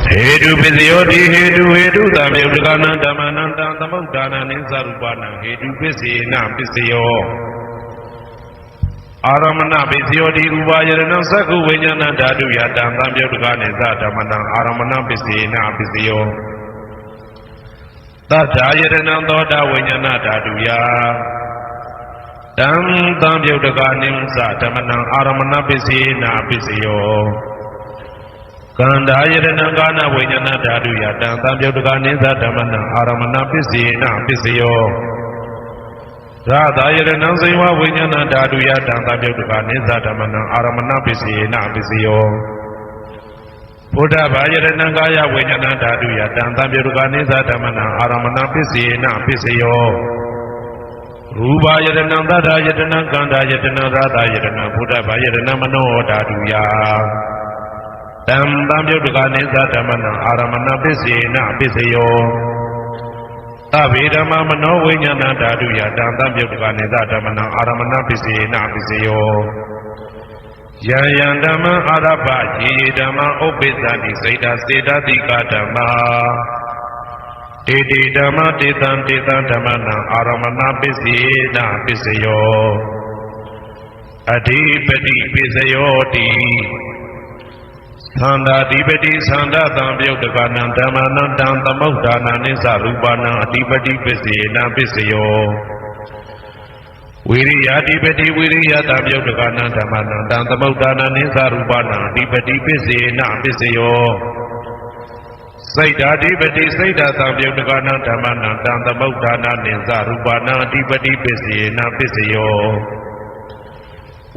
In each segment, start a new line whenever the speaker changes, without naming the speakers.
Hedu Pisioti Hedu Tamyutakana Damananta Tamutana Nisarupana Hedu Pisina Pisio Aramana Pisioti Ubayana Saku Vinyana Dadu Yatam Tamyutakana Zatamana Aramana Pisina Pisio Tatayana Doda Vinyana Daduya Tam Tamyutakana Zatamana Aramana Pisina Pisio Kanda yedana gana vinyana dhatu yatan tamyutka nisa dhamana aramana pisina pisiyo Radha yedana siva vinyana dhatu yatan tamyutka nisa dhamana aramana pisina pisiyo Buddha yedana gaya vinyana dhatu yatan tamyutka nisa dhamana aramana pisina pisiyo Rupa yedana dada yedana kanda yedana radha yedana Buddha yedana mano dhatu ya Tam Tamyutka Nisa Dhamana Aramana Pisina Pisiyo Tavidama Mano Vinyana Dhaduya Tam Tamyutka Nisa Dhamana Aramana Pisina Pisiyo Yayandama Arapa Yidama Upisani Seda Seda Dika Dhamma Didi Dhamma Titan Titan Dhamana Aramana Pisina Pisiyo Adipati Pisiyo Di Sanda Dipati Sanda Tamyutakana Dhamanandam Tamudana Nisa Rupana Adipati Pisina Pisiyo Viriya Dipati Viriya Tamyutakana Dhamanandam Tamudana Nisa Rupana Adipati Pisina Pisiyo Saida Dipati Saida Tamyutakana Dhamanandam Tamudana Nisa Rupana Adipati Pisina Pisiyo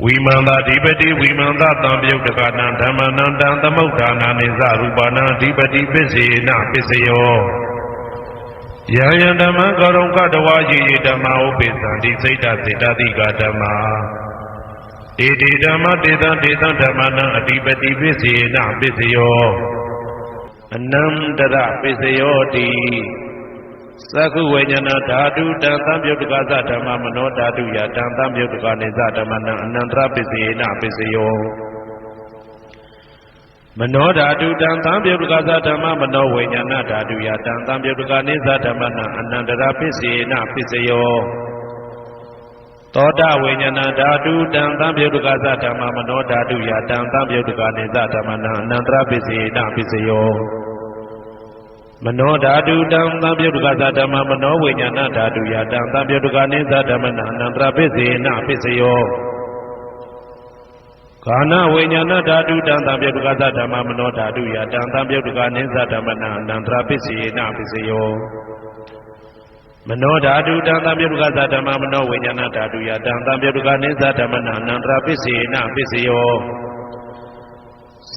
Vimanda Dipati Vimanda Tamyutakana Dhamanandam Tamudana Nisa Rupana Adipati Pisina Pisiyo Yayandama Karunka Davaji Dhamma Upisanti Saita Sita Dika Dhamma Didi Dhamma Dita Dita Dhammana Adipati Pisina Pisiyo Anandara Pisiyo Di Saku Vinyana Dhatu Tam Tamyutka Dhamma Mano Dhatu Ya Tam Tamyutka Nisa Dhammana Anandra Pisina Pisiyo Mano Dhatu Tam Tamyutka Dhamma Mano Vinyana Dhatu Ya Tam Tamyutka Nisa Dhammana Anandra Pisina Pisiyo Toda Vinyana Dhatu Tam Tamyutka Dhamma Mano Dhatu Ya Tam Tamyutka Nisa Dhammana Anandra Pisina Pisiyo Mano Dhatu Tam Tamyutka Dhamma Mano Vinyana Dhatu Ya Tam Tamyutka Nisa Dhammana Anandra Pisina Pisiyo Kana Vinyana Dhatu Tam Tamyutka Dhamma Mano Dhatu Ya Tam Tamyutka Nisa Dhammana Anandra Pisina Pisiyo Mano Dhatu Tam Tamyutka Dhamma Mano Vinyana Dhatu Ya Tam Tamyutka Nisa Dhammana Anandra Pisina Pisiyo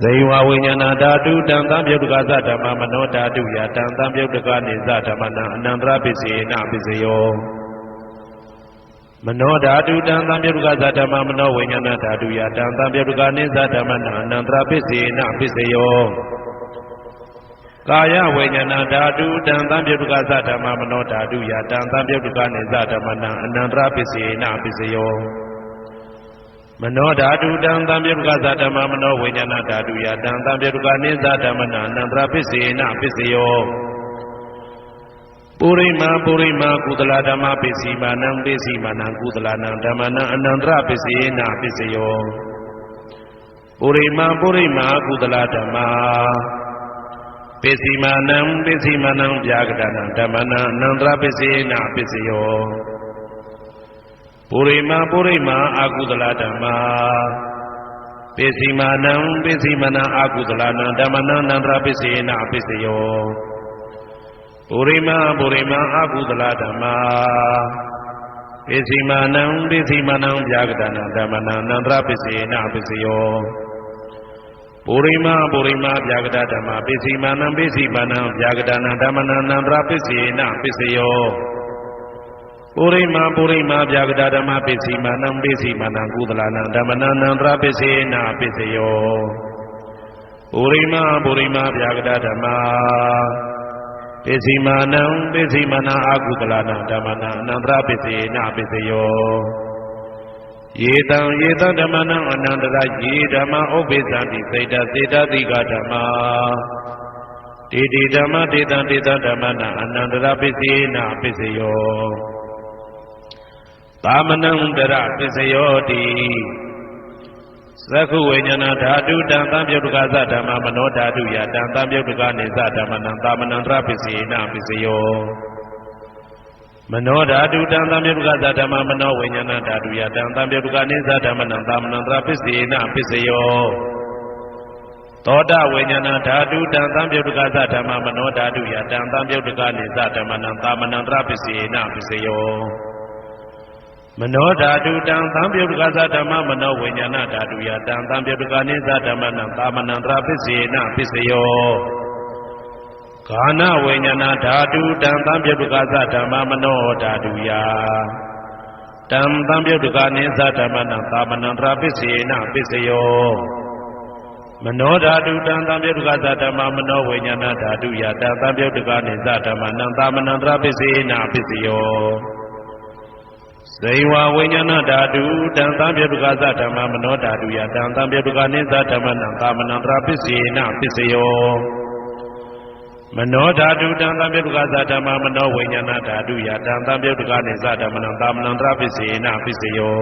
Seiva Vinyana Dhatu Tam Tamyutka Dhamma Mano Dhatu Ya Tam Tamyutka Nisa Dhammana Anandra Pisina Pisiyo Mano Dhatu Tam Tamyutka Dhamma Mano Vinyana Dhatu Ya Tam Tamyutka Nisa Dhammana Anandra Pisina Pisiyo Kaya Vinyana Dhatu Tam Tamyutka Dhamma Mano Dhatu Ya Tam Tamyutka Nisa Dhammana Anandra Pisina Pisiyo Mano Dhatu Tam Tamyutka Dhamma Mano Vinyana Dhatu Ya Tam Tamyutka Nisa Dhammana Anandra Pisina Pisiyo Purima Purima Kudala Dhamma Pisimanam Pisimanam Kudalanam Dhammana Anandra Pisina Pisiyo Purima Purima Kudala Dhamma Pisimanam Pisimanam Vyagadanam Dhammana Anandra Pisina Pisiyo Purima Purima Akudala Dhamma Pisimanam Pisimanam Akudalanam Dhammana Anandra Pisina Pisiyo Purima Purima Akudala Dhamma Pisimanam Pisimanam Vyagadanam Dhammana Anandra Pisina Pisiyo Purima Purima Vyagada Dhamma Pisimanam Pisimanam Vyagadanam Dhammana Anandra Pisina Pisiyo Purima Purima Vyagada Dhamma Pisimanam Pisimanam Kudalanam Dhammana Anandra Pisina Pisiyo Purima Purima Vyagada Dhamma Pisimanam Pisimanam Akudalanam Dhammana Anandra Pisina Pisiyo Yetam Yetam Dhammanam Anandra Ye Dhamma Upisanti Saita Sita Dika Dhamma တေတိဓမ္မတေတံတေတဓမ္မနာအနန္တရပစ္စေနပစ္စယောသာမနံတရပစ္စယောတိသက္ခုဝိညာဏဓာတုတံသံပြုတ်တကသဓမ္မမနောဓာတုယတံသံပြုတ်တကနေသဓမ္မနံသာမနံတရပစ္စေနပစ္စယောမနောဓာတုတံသံပြုတ်တကသဓမ္မမနောဝိညာဏဓာတုယတံသံပြုတ်တကနေသဓမ္မနံသာမနံတရပစ္စေနပစ္စယောသောတဝိညာဏဓာတုတံသံပြုတ်တကသဓမ္မမနောဓာတုယတံသံပြုတ်တကနေသဓမ္မနံသာမနံတရပစ္စေနပစ္စယောမနောဓာတုတံသံပြုတ်တကသဓမ္မမနောဝိညာဏဓာတုယတံသံပြုတ်တကနေသဓမ္မနံသာမနံတရပစ္စေနပစ္စယောဂာနဝိညာဏဓာတုတံသံပြုတ်တကသဓမ္မမနောဓာတုယတံသံပြုတ်တကနေသဓမ္မနံသာမနံတရပစ္စေနပစ္စယောမနောဓာတုတံသံပြုတ်တကသဓမ္မမနောဝိညာဏဓာတုယတံသံပြုတ်တကနေသဓမ္မနံသာမနံတရပစ္စေနပစ္စယောဇိဝဝိညာဏဓာတုတံသံပြုတ်တကသဓမ္မမနောဓာတုယတံသံပြုတ်တကနေသဓမ္မနံသာမနံတရပစ္စေနပစ္စယောမနောဓာတုတံသံပြုတ်တကသဓမ္မမနောဝိညာဏဓာတုယတံသံပြုတ်တကနေသဓမ္မနံသာမနံတရပစ္စေနပစ္စယော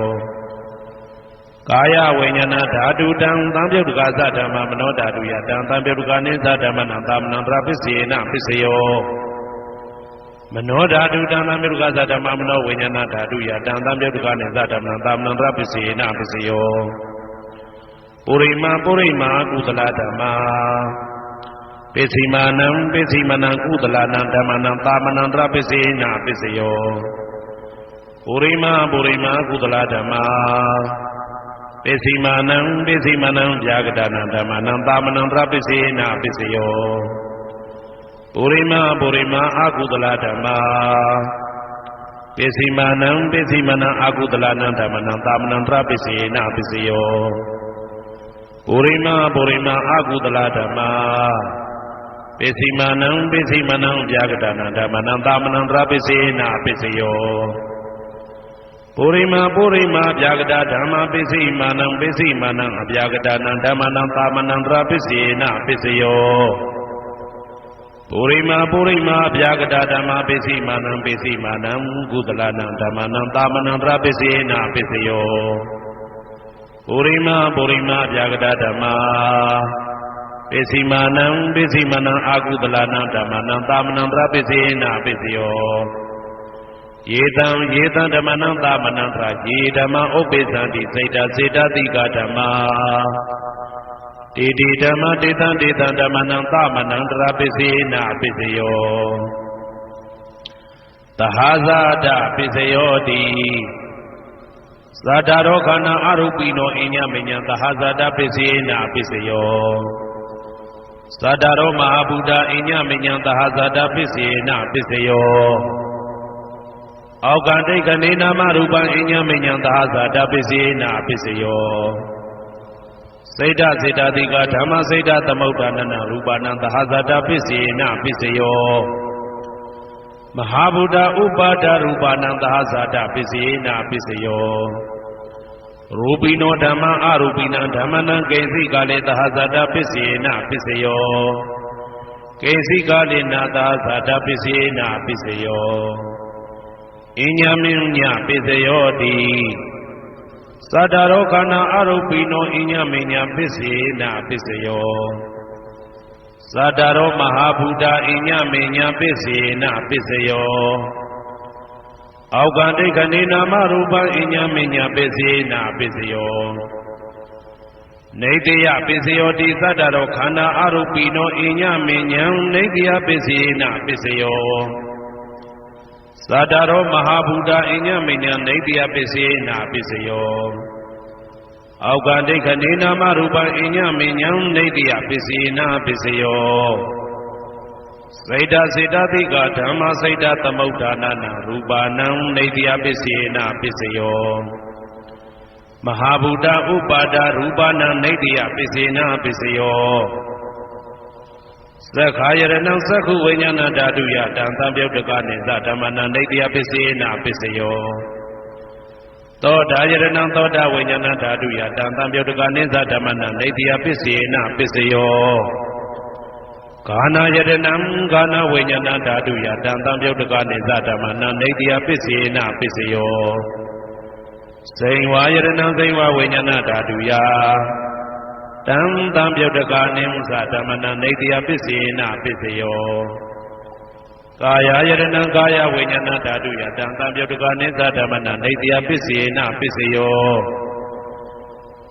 ကာယဝိညာဏဓာတုတံသံပြုတ်တကသဓမ္မမနောဓာတုယတံသံပြုတ်တကနေသဓမ္မနံသာမနံတရပစ္စေနပစ္စယောမနောဓာတုတံသံပြုတ်တကသဓမ္မမနောဝိညာဏဓာတုယတံသံပြုတ်တကနေသဓမ္မနံသာမနံတရပစ္စေနပစ္စယောပုရိမာကုသလဓမ္မာပိစိမာနံပိစိမနံကုသလနံဓမ္မနံသာမနံတရပစ္စေနပစ္စယောပုရိမာကုသလဓမ္မာပိစိမာနံဗျာဂဒနံဓမ္မနံသာမနံတရပစ္စေနပစ္စယောပုရိမာအာကုသလဓမ္မာပိစိမာနံအာကုသလနံဓမ္မနံသာမနံတရပစ္စေနပစ္စယောပုရိမာအာကုသလဓမ္မာပိစိမာနံဗျာဂဒနံဓမ္မနံသာမနံတရပစ္စေနပစ္စယောပုရိမာဗျာဂဒဓမ္မာပိစိမာနံအဗျာဂဒနံဓမ္မနံသာမနံတရပစ္စေနပစ္စယောပုရိမာဗျာဂဒဓမ္မာပိစိမာနံကုသလနံဓမ္မနံသာမနံတရပစ္စေနပစ္စယောပုရိမာဗျာဂဒဓမ္မာပိစိမာနံအာကုသလနံဓမ္မနံသာမနံတရပစ္စေနပစ္စယောယေတံဓမ္မနံသာမနံတရယေဓမ္မဥပ္ပိသန္တိစေတတိကဓမ္မာတေတိဓမ္မတေတံဓမ္မနံသာမနံတရပစ္စေနပစ္စယောသဟာဇာတပစ္စယောတိသတ္တရောခန္ဓာအရုပိနောအညမညံသဟာဇာတပစ္စေနပစ္စယောသတ္တရောမဟာဗုဒ္ဓအညမညံသဟာဇာတပစ္စေနပစ္စယောအောက်ကတိတ်ကနေနာမရူပံအညမညံသဟာဇာတပစ္စေနပစ္စယောစေတတိကဓမ္မစေတသမုဋ္ဌာနနရူပနံသဟာဇာတပစ္စေနပစ္စယောမဟာဗုဒ္ဓဥပါဒရူပနံသဟာဇာတပစ္စေနပစ္စယောရူပိနောဓမ္မအရူပိနံဓမ္မနံကိဉ္စိကာလေသဟာဇာတပစ္စေနပစ္စယောကိဉ္စိကာလေနသဟာဇာတပစ္စေနပစ္စယောအညမညပစ္စယောတိသတ္တရောခန္ဓာအရုပိနောအညမညပစ္စေနပစ္စယောသတ္တရောမဟာဗုဒ္ဓအညမညပစ္စေနပစ္စယောအောက်ကတိတ်ခဏိနာမရူပံအညမညပစ္စေနပစ္စယောနေတယပစ္စယောတိသတ္တရောခန္ဓာအရုပိနောအညမညံနေတယပစ္စေနပစ္စယောသတ္တရောမဟာဗုဒ္ဓအညမညံနေတယပစ္စေနပစ္စယောအောက်ကတိတ်ခဏိနာမရူပံအညမညံနေတယပစ္စေနပစ္စယောစေတတိကဓမ္မစေတသမုဋ္ဌာနနရူပနံနေတယပစ္စေနပစ္စယောမဟာဗုဒ္ဓဥပါဒရူပနံနေတယပစ္စေနပစ္စယောသက္ခာယရဏံသက္ခုဝိညာဏဓာတုယတံသံပြုတ်တကနေသဓမ္မနံနေတယပစ္စေနပစ္စယောသောတာယရဏံသောတာဝိညာဏဓာတုယတံသံပြုတ်တကနေသဓမ္မနံနေတယပစ္စေနပစ္စယော Gana Yadanam Gana Vijana Daduya Dantam Yodagani Zadamana Nadia Pisina Pisio Saywa Yadanam Saywa Vijana Daduya Dantam Yodagani Zadamana Nadia Pisina Pisio Kaya Yadanam Kaya Vijana Daduya Dantam Yodagani Zadamana Nadia Pisina Pisio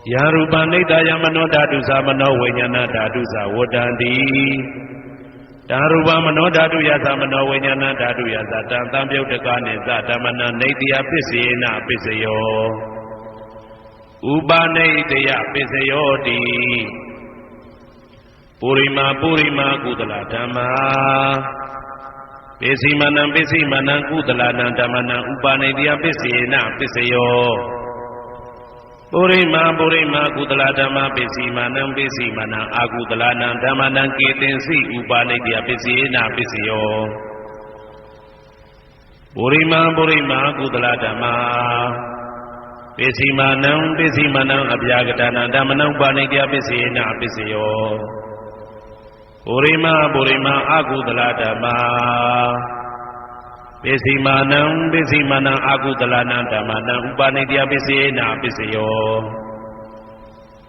Yaruba Nita Yamano Dadusa Mano Vijana Dadusa Wodandi Daruba Mano Dadu Yasamano Vijana Dadu Yasatan Tambyotakani Zatamana Natia Pisina Pisayo Uba Natia Pisayoti Purima Kudala Dama Pisimanam Kudala Nandamana Uba Natia Pisina Pisayo Purima Kudala Dama Pisimanam Akudala Nandamana Ketensi Ubanidia Pisina Pisio Purima Kudala Dama Pisimanam Abyagatana Damana Ubanidia Pisina Pisio Purima Akudala Dama Pisimanam Akudalana Damana Ubanidia Pisina Pisio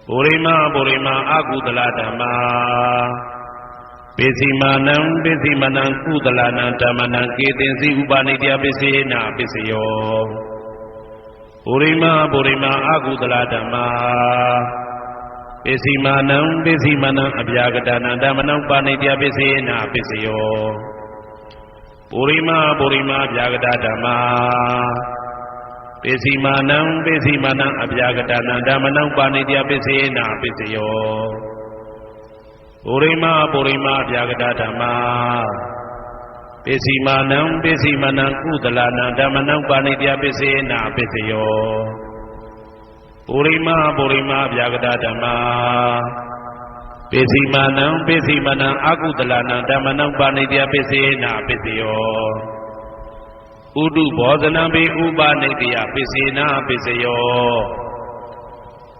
Purima Akudala Dama Pisimanam Kudalana Damana Ketensi Ubanidia Pisina Pisio Purima Akudala Dama Pisimanam Abyagatana Damana Ubanidia Pisina Pisio Purima Vyagata Dhamma Pisimanam Abyagatana Dhammanam Panidya Pisina Pisiyo Purima Vyagata Dhamma Pisimanam Kudalana Dhammanam Panidya Pisina Pisiyo Purima Vyagata Dhamma Pisimanam Akudalana Dhammanam Panidya Pisina Pisiyo Udu Bodhanam Be Ubanidya Pisina Pisiyo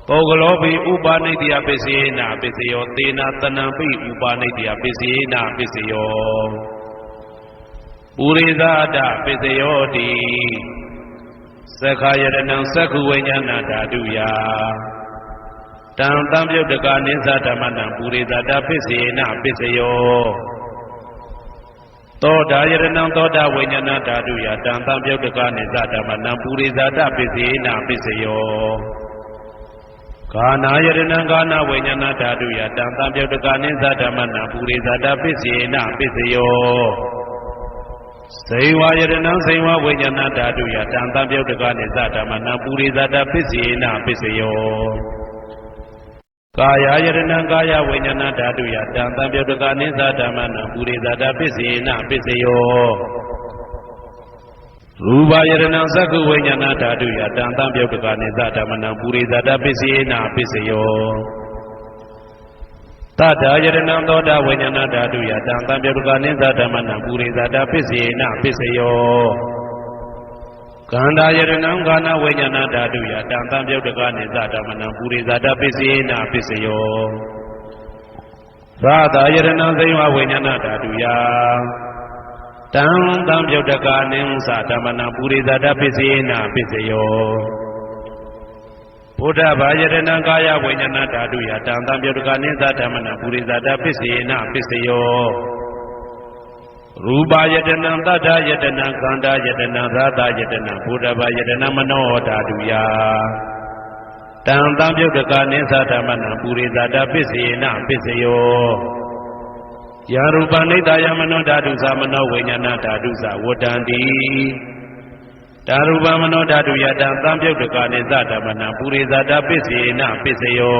Pogalobi Ubanidya Pisina Pisiyo Tina Tanam Be Ubanidya Pisina Pisiyo Purizada Pisiyo Di Sakhayaranam Sakhuvenyana Daduya Tam Yodagani Zadamana Purizada Pisina Pisiyo Toda Yaranam Toda Venyana Daduya Tam Yodagani Zadamana Purizada Pisina Pisiyo Kana Yaranam Kana Venyana Daduya Tam Yodagani Zadamana Purizada Pisina Pisiyo Saywa Yaranam Saywa Venyana Daduya Tam Yodagani Zadamana Purizada Pisina Pisiyo Kaya Yaranam Kaya Vijana Daduya Dantam Yodagani Zadamana Purizada Pisina Pisiyo Ruba Yaranam Sakhu Vijana Daduya Dantam Yodagani Zadamana Purizada Pisina Pisiyo Tata Yaranam Toda Vijana Daduya Dantam Yodagani Zadamana Purizada Pisina Pisiyo Kanda Yaranam Gana Vijana Daduya Dantam Yodagani Zadamana Purizada Pisina Pisiyo Radha Yaranam Saywa Vijana Daduya Dantam Yodagani Zadamana Purizada Pisina Pisiyo Buddha Yaranam Kaya Vijana Daduya Dantam Yodagani Zadamana Purizada Pisina Pisiyo Ruba Yadanam Tata Yadanam Kanda Yadanam Radha Yadanam Buddha Yadanam Mano Daduya Dantam Yodagani Zadamana Purizada Pisina Pisiyo Yaruba Nita Yamano Dadusa Mano Vijana Dadusa Wodandi Daruba Mano Daduya Dantam Yodagani Zadamana Purizada Pisina Pisiyo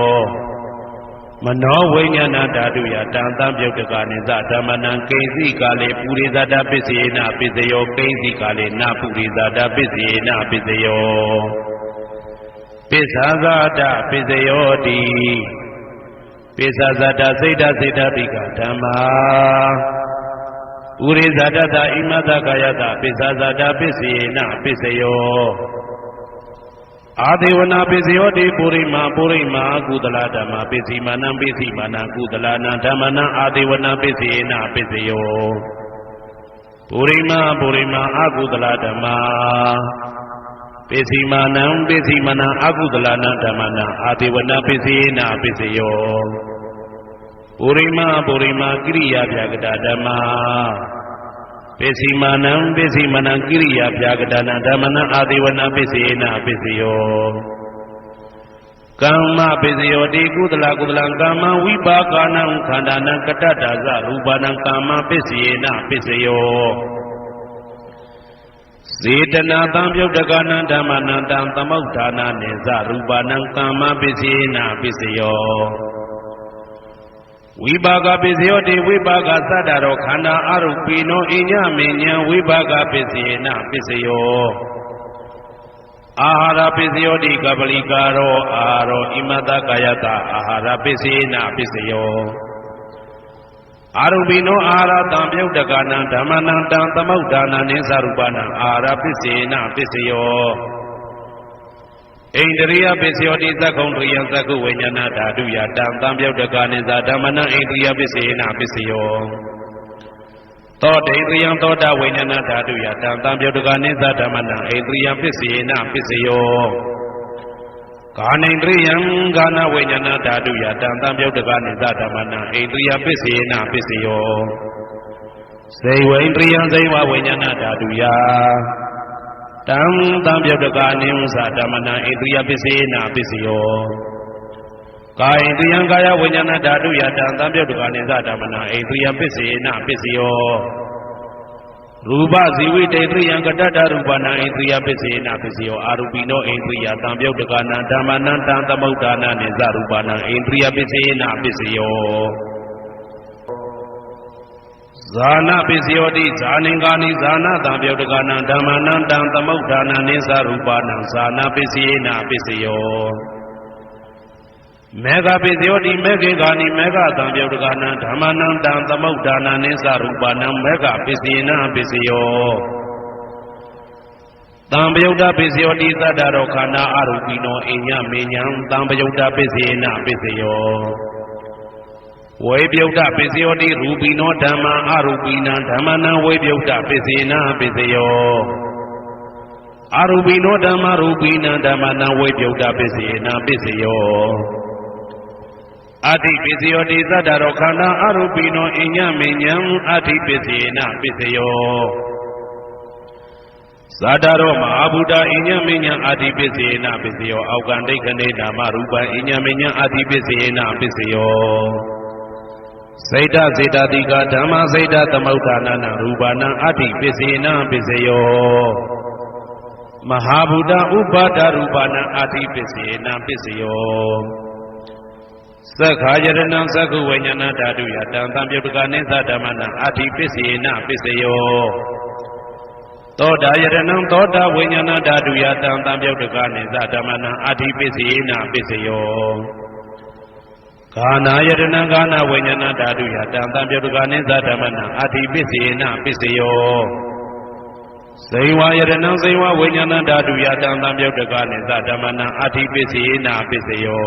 Mano Vijana Daduya Dantam Yodagani Zadamana Kaisi Kale Purizada Pisina Pisiyo Kaisi Kale Na Purizada Pisina Pisiyo Pisazada Pisiyo Di Pisazada Seda Bika Dhamma Purizada Imada Kayata Pisazada Pisina Pisiyo
အာဒေဝနာပိစယောတိပုရိမာကုသလဓမ္မပိစီမာနံကုသလနာဓမ္မနံအာဒေဝနာပိစေနပိစယောပုရိမာအကုသလဓမ္မပိစီမာနံအကုသလနာဓမ္မနံအာဒေဝနာပိစေနပိစယောပုရိမာကိရိယာပြကတဓမ္မပိစီမာနံကိရိယာပြကတနာဓမ္မနံအာဒေဝနာပိစေနပိစယောကမ္မပိစယောတိကုသလကမ္မဝိပါကနံခန္ဓာနံကတ္တဒါဇရူပနံကမ္မပိစေနပိစယောစေတနာတံပြုတ်တကနံဓမ္မနံတံသမုဋ္ဌာနာနိဇရူပနံကမ္မပိစေနပိစယောဝိပါကပိစယောတိဝိပါကသတ္တရောခန္ဓာအရုပိနောအညမေညံဝိပါကပိစေနပိစယောအာဟာရပိစယောတိကပလိကာရောအာရောဣမတကာယတအာဟာရပိစေနပိစယောအာရုပိနောအာဟာရတံပြုတ်တကနံဓမ္မနံတံသမုဋ္ဌာနာနိသရူပနံအာဟာရပိစေနပိစယောဣန္ဒရိယပိစယောတိသက္ကုံတရိယသက္ကုဝိညာဏဓာတုယတံသံပြုတ်တကနိသဓမ္မနံဣန္ဒရိယပိစေနပိစယောသောတေတယံသောတာဝိညာဏဓာတုယတံသံပြုတ်တကနိသဓမ္မနံဣန္ဒရိယပိစေနပိစယောကာနိန္ဒရိယံကာနဝိညာဏဓာတုယတံသံပြုတ်တကနိသဓမ္မနံဣန္ဒရိယပိစေနပိစယောစေဝိန္ဒရိယံစေဝဝိညာဏဓာတုယတံသံပြုတ်တကနိသဓမ္မနံဣန္ဒရိယပိစေနပိစယောကာယိတယံကာယဝိညာဏဓာတုယတံသံပြုတ်တကနိသဓမ္မနံဣန္ဒရိယပိစေနပိစယောရူပဇီဝိတေတယံကတ္တရူပနံဣန္ဒရိယပိစေနပိစယောအာရူပိနောဣန္ဒရိယသံပြုတ်တကနံဓမ္မနံတံသမုဋ္ဌာနာနိသရူပနံဣန္ဒရိယပိစေနပိစယောဇာနာပိစယောတိဇာနင်္ဂာနိဇာနာသံပြုတ်တကနံဓမ္မနံတံသမုဋ္ဌာနာနိသရူပနံဇာနာပိစေနပိစယောမေဃပိစယောတိမေဃေဂာနိမေဃသံပြုတ်တကနံဓမ္မနံတံသမုဋ္ဌာနာနိသရူပနံမေဃပိစေနပိစယောတံပယုတ်တပိစယောတိသတ္တရောခန္ဓာအရူပိနောအိညမေညံတံပယုတ်တပိစေနပိစယောဝေပယုတ်တပိစယောတိရူပိနောဓမ္မာအရူပိနံဓမ္မနံဝေပယုတ်တပိစေနပိစယောအရူပိနောဓမ္မာရူပိနံဓမ္မနံဝေပယုတ်တပိစေနပိစယောအတိပိစယောတိသတ္တရောခန္ဓာအရူပိနောအိညမေညံအတိပိစေနပိစယောသတ္တရောမဟာဗုဒ္ဓအိညမေညံအတိပိစေနပိစယောအောက်ကံဒိဋ္ဌနေနာမရူပံအိညမေညံအတိပိစေနပိစယောစေတစေတတိကဓမ္မစေတသမုဋ္ဌာနာရူပနံအတိပိစေနပိစယောမဟာဗုဒ္ဓဥပါဒရူပနံအတိပိစေနပိစယောသက္ခာယရဏံသက္ခုဝိညာဏဓာတုယတံသံပြုတ်တကနိသဓမ္မနံအတိပိစေနပိစယောသောတာယရဏံသောတာဝိညာဏဓာတုယတံသံပြုတ်တကနိသဓမ္မနံအတိပိစေနပိစယောကာနာယရဏံကာနဝိညာဏဓာတုယတံသံပြုတ်တကနိသဓမ္မနံအတိပိစေနပိစယောဇိဝယရဏံဇိဝဝိညာဏဓာတုယတံသံပြုတ်တကနိသဓမ္မနံအတိပိစေနပိစယော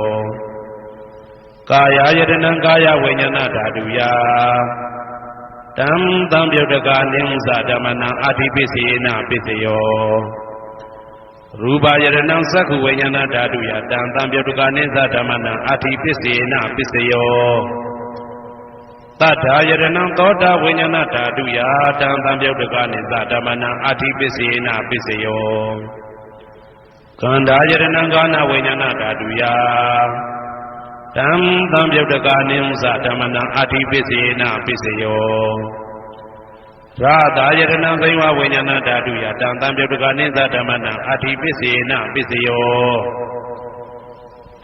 ကာယယတနံကာယဝိညာဏဓာတုယတံသံပြုတ်တကနိသဓမ္မနံအတိပိစေနပိစယောရူပယတနံသက္ခုဝိညာဏဓာတုယတံသံပြုတ်တကနိသဓမ္မနံအတိပိစေနပိစယောတတ္ထာယတနံသောတာဝိညာဏဓာတုယတံသံပြုတ်တကနိသဓမ္မနံအတိပိစေနပိစယောခန္ဓာယတနံကာနဝိညာဏဓာတုယတံသံပြုတ်တကနိသဓမ္မနံအတိပိစေနပိစယောရာသာယတနံဇိဝဝိညာဏဓာတုယတံသံပြုတ်တကနိသဓမ္မနံအတိပိစေနပိစယော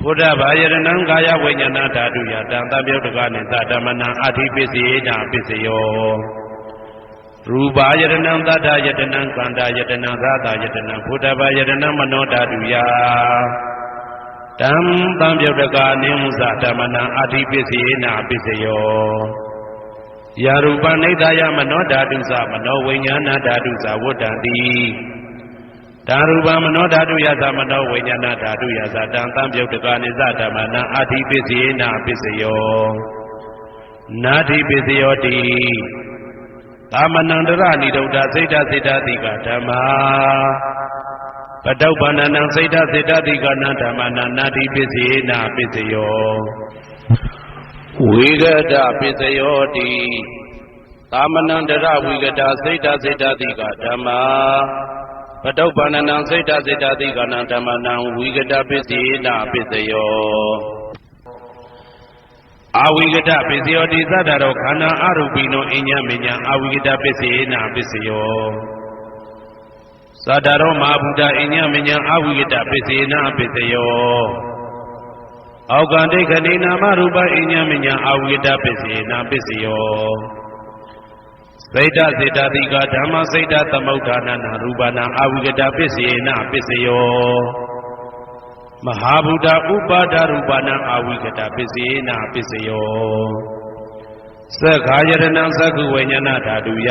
ဘုဒ္ဓဘာယတနံကာယဝိညာဏဓာတုယတံသံပြုတ်တကနိသဓမ္မနံအတိပိစေနပိစယောရူပယတနံသတ္တယတနံကန္တာယတနံရာသာယတနံဘုဒ္ဓဘာယတနံမနောဓာတုယတံသံပြုတ်တကနိသဓမ္မနံအတိပိစေနပိစယောယာရူပနိဒာယမနောဓာတုသမနောဝိညာဏဓာတုသဝတ္တံတိ ဓာရူပမနောဓာတုယသမနောဝိညာဏဓာတုယသတံသံပြုတ်တကနိသဓမ္မနံအာတိပစ္စယေနပစ္စယောနာတိပစ္စယောတိသမနန္တရဏိဒုဒ္ဓစိတ်တစိတ်တတိကဓမ္မာပတုပ္ပန္နံစိတ်တစိတ်တတိကနံဓမ္မနံနာတိပစ္စယေနပစ္စယောဝိဂဒပစ္စယောတိသမနန္တရဝိဂဒစိတ်တစိတ်တတိကဓမ္မာပတုပ္ပန္နံစိတ်တစိတ်တတိကနံဓမ္မနံဝိဂဒပစ္စယေနပစ္စယောအဝိဂဒပစ္စယောတိသတ္တရောခန္ဓာအရူပိနောအညမညအဝိဂဒပစ္စယေနပစ္စယောသတ္တရောမဟာဗုဒ္ဓအညမညအဝိဂဒပစ္စယေနပစ္စယောအောကံဒိဋ္ဌိနာမရူပအညမညအဝိဂဒပစ္စယေနပစ္စယောစိတ်တစေတတိကဓမ္မစိတ်တသမုဋ္ဌာနနာရူပနာအဝိဂဒပစ္စယေနပစ္စယောမဟာဗုဒ္ဓဥပါဒရူပနာအဝိဂဒပစ္စယေနပစ္စယောသက္ခာယရဏသက္ခုဝိညာဏဓာတုယ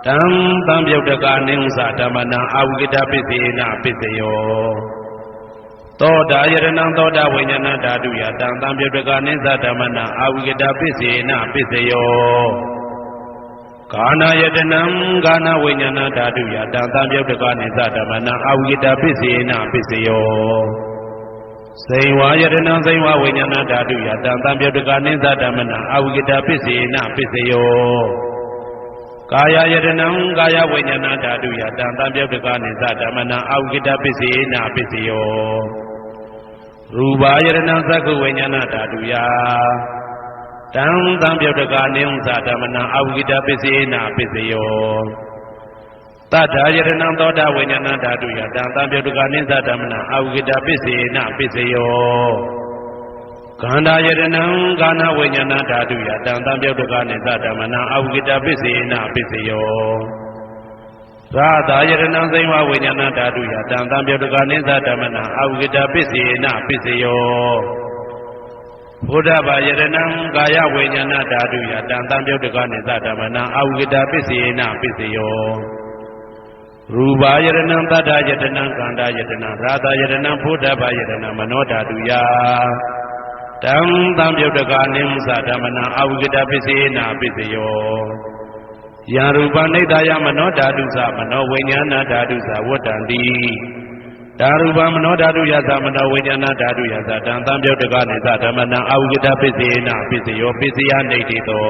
တံသံပြုတ်တကနိဥ္စဓမ္မနာအဝိဂဒပစ္စယေနပစ္စယောသောတာယရဏသောတာဝိညာဏဓာတုယတံသံပြုတ်တကနိသဓမ္မနာအဝိဂဒပစ္စယေနပစ္စယောကာနာယတနံကာနာဝိညာဏဓာတုယတံသံပြုတ်တကနိသဓမ္မနာအဝိဂဒပစ္စယေနပစ္စယောစေဝါယတနံစေဝဝိညာဏဓာတုယတံသံပြုတ်တကနိသဓမ္မနာအဝိဂဒပစ္စယေနပစ္စယောကာယယတနံကာယဝိညာဏဓာတုယတံသံပြုတ်တကနိသဓမ္မနာအဝိဂဒပစ္စယေနပစ္စယောရူပါယတနံသက္ခုဝိညာဏဓာတုယတံသံပြုတ်တကနိဥ္စဓမ္မနာအဝိဂဒပစ္စယေနပစ္စယောတတ္ထာယတနံသောတာဝိညာဏဓာတုယတံသံပြုတ်တကနိသဓမ္မနာအဝိဂဒပစ္စယေနပစ္စယောခန္ဓာယတနံကာနဝိညာဏဓာတုယတံသံပြုတ်တကနိသဓမ္မနာအဝိဂဒပစ္စယေနပစ္စယောသာသာယတနံစိဝဝိညာဏဓာတုယတံသံပြုတ်တကနိသဓမ္မနာအဝိဂဒပစ္စယေနပစ္စယောဘုဒ္ဓဘာယတနံကာယဝိညာဏဓာတုယတံသံပြုတ်တကနိသဓမ္မနာအဝိဂဒပစ္စယေနပစ္စယောရူပါယတနံတတ္တယတနံကန္တာယတနံရာသယတနံဘုဒ္ဓဘာယတနံမနောဓာတုယတံသံပြုတ်တကနိဥ္စဓမ္မနာအဝိဂဒပစ္စယေနပစ္စယောယံရူပနိဒာယမနောဓာတုသမနောဝိညာဏဓာတုသဝတ္တံတိဓာရူပမနောဓာတုယသမနောဝိညာဏဓာတုယသတံသံပြုတ်တကနိသဓမ္မနာအဝိဂဒပစ္စယေနပစ္စယောပစ္စယနေတိတော